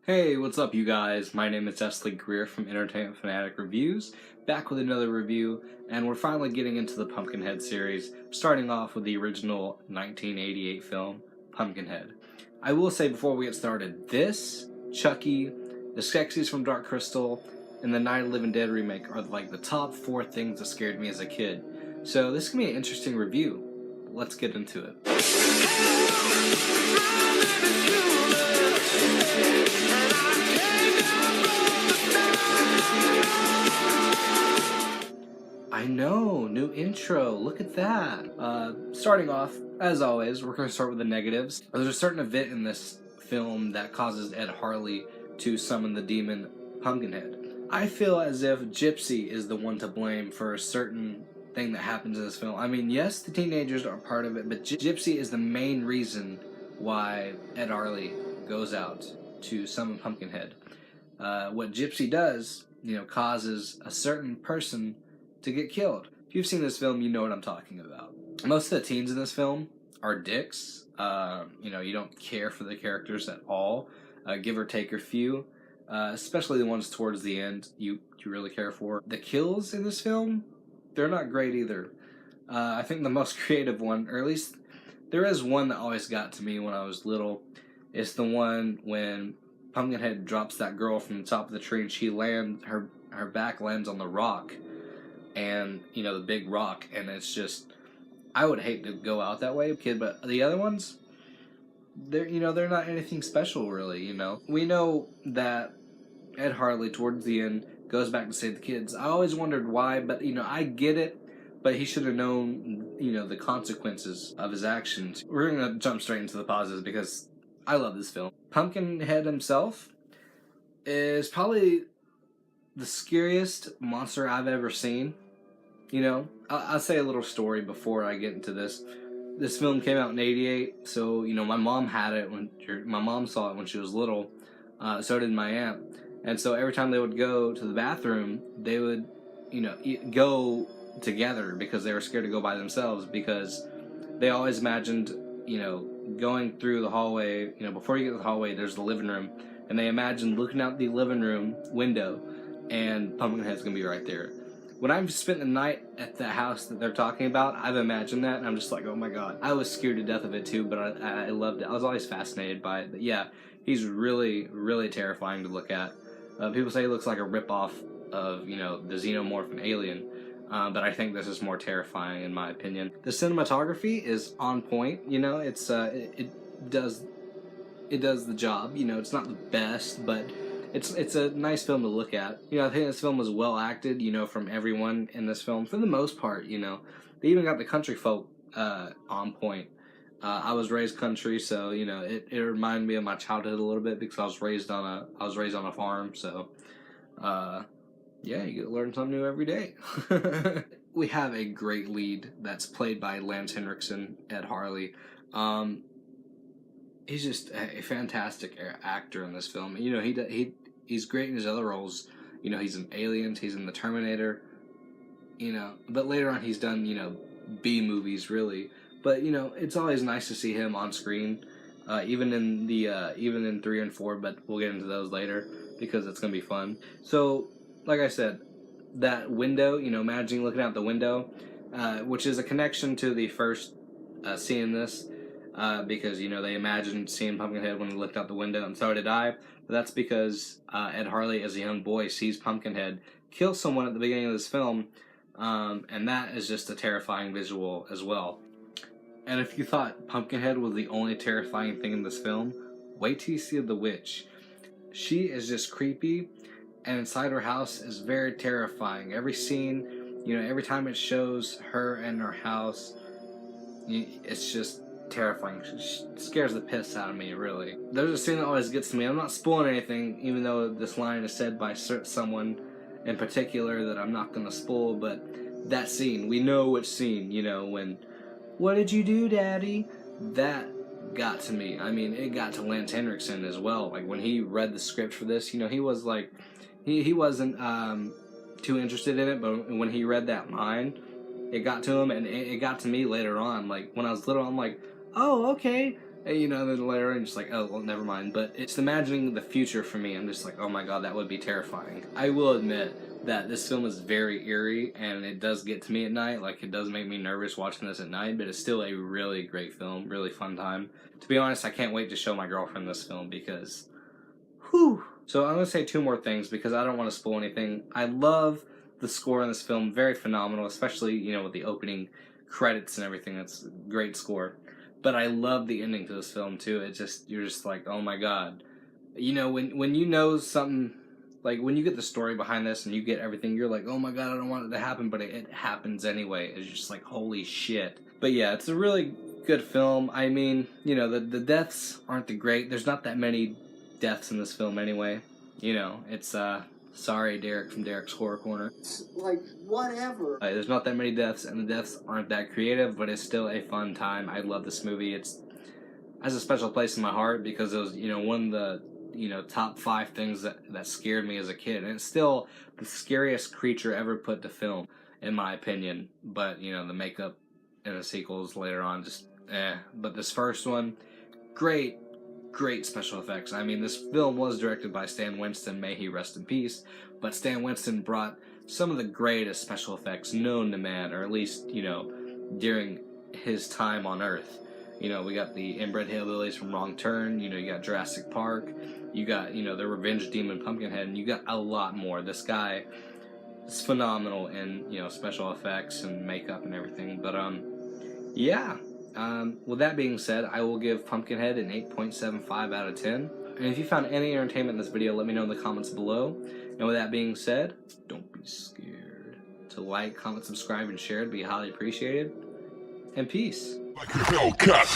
Hey, what's up, you guys? My name is Esley Greer from Entertainment Fanatic Reviews, back with another review, and we're finally getting into the Pumpkinhead series, starting off with the original 1988 film, Pumpkinhead. I will say before we get started, this, Chucky, the Skeksis from Dark Crystal, and the Night of the Living Dead remake are like the top 4 things that scared me as a kid. So this is going to be an interesting review. Let's get into it. I know, new intro, look at that. Starting off, as always, we're going to start with the negatives. There's a certain event in this film that causes Ed Harley to summon the demon Pumpkinhead. I feel as if Gypsy is the one to blame for a certain thing that happens in this film. I mean, yes, the teenagers are part of it, but Gypsy is the main reason why Ed Harley goes out to summon Pumpkinhead. What Gypsy does, causes a certain person to get killed. If you've seen this film, you know what I'm talking about. Most of the teens in this film are dicks. You don't care for the characters at all, give or take a few. Especially the ones towards the end, you really care for. The kills in this film, they're not great either. I think the most creative one, or at least there is one that always got to me when I was little. It's the one when Pumpkinhead drops that girl from the top of the tree and her back lands on the rock, and the big rock, and it's just, I would hate to go out that way, kid, but the other ones, they're not anything special, really. We know that Ed Harley towards the end goes back to save the kids. I always wondered why, but I get it, but he should have known the consequences of his actions. We're gonna jump straight into the positives because I love this film. Pumpkinhead himself is probably the scariest monster I've ever seen. I'll say a little story before I get into this. This film came out in '88, so my mom had it my mom saw it when she was little. So did my aunt, and so every time they would go to the bathroom, they would, go together because they were scared to go by themselves, because they always imagined, going through the hallway. Before you get to the hallway, there's the living room, and they imagined looking out the living room window, and Pumpkinhead's gonna be right there. When I've spent the night at the house that they're talking about, I've imagined that, and I'm just like, oh my god. I was scared to death of it too, but I loved it. I was always fascinated by it. But yeah, he's really, really terrifying to look at. People say he looks like a ripoff of, the xenomorph and Alien, but I think this is more terrifying in my opinion. The cinematography is on point. It does the job. It's not the best, but it's a nice film to look at. I think this film was well acted, from everyone in this film, for the most part. They even got the country folk on point. I was raised country, so it reminded me of my childhood a little bit, because I was raised on a farm. So yeah, you get to learn something new every day. We have a great lead that's played by Lance Henriksen, Ed Harley. He's just a fantastic actor in this film. He's great in his other roles. He's in Aliens, he's in The Terminator. But later on he's done B movies, really. But it's always nice to see him on screen, even in 3 and 4. But we'll get into those later because it's gonna be fun. So, like I said, that window, imagining looking out the window, which is a connection to the first scene in this. Because they imagined seeing Pumpkinhead when he looked out the window, and so did I. But that's because Ed Harley, as a young boy, sees Pumpkinhead kill someone at the beginning of this film, and that is just a terrifying visual as well. And if you thought Pumpkinhead was the only terrifying thing in this film, wait till you see the witch. She is just creepy, and inside her house is very terrifying. Every scene, every time it shows her and her house, it's just terrifying. She scares the piss out of me, really. There's a scene that always gets to me. I'm not spoiling anything, even though this line is said by someone in particular that I'm not going to spoil, but that scene, we know which scene, when, "What did you do, Daddy?" That got to me. I mean, it got to Lance Henriksen as well. Like, when he read the script for this, he was like, he wasn't too interested in it, but when he read that line, it got to him, and it got to me later on. Like, when I was little, I'm like, oh, okay, And, you know, then later I'm just like, oh, well, never mind. But it's imagining the future for me. I'm just like, oh my god, that would be terrifying. I will admit that this film is very eerie, and it does get to me at night. Like, it does make me nervous watching this at night, but it's still a really great film, really fun time. To be honest, I can't wait to show my girlfriend this film because, whew. So I'm going to say two more things because I don't want to spoil anything. I love the score in this film, very phenomenal, especially, you know, with the opening credits and everything. That's a great score. But I love the ending to this film too. It just, you're just like, oh my god. You know, when you know something, like when you get the story behind this and you get everything, you're like, oh my god, I don't want it to happen, but it happens anyway. It's just like, holy shit. But yeah, it's a really good film. I mean, you know, the deaths aren't the great. There's not that many deaths in this film anyway. You know, it's sorry, Derek from Derek's Horror Corner. It's like, whatever. There's not that many deaths, and the deaths aren't that creative, but it's still a fun time. I love this movie. It's has a special place in my heart because it was, you know, one of the, you know, top 5 things that scared me as a kid. And it's still the scariest creature ever put to film, in my opinion. But, you know, the makeup and the sequels later on just, But this first one, great special effects. I mean, this film was directed by Stan Winston, may he rest in peace, but Stan Winston brought some of the greatest special effects known to man, or at least, you know, during his time on Earth. You know, we got the Inbred Hillbillies from Wrong Turn, you know, you got Jurassic Park, you got, you know, the Revenge Demon Pumpkinhead, and you got a lot more. This guy is phenomenal in, you know, special effects and makeup and everything, but, yeah. With that being said, I will give Pumpkinhead an 8.75 out of 10. And if you found any entertainment in this video, let me know in the comments below. And with that being said, don't be scared to like, comment, subscribe, and share. It'd be highly appreciated. And peace. Like a Hellcat.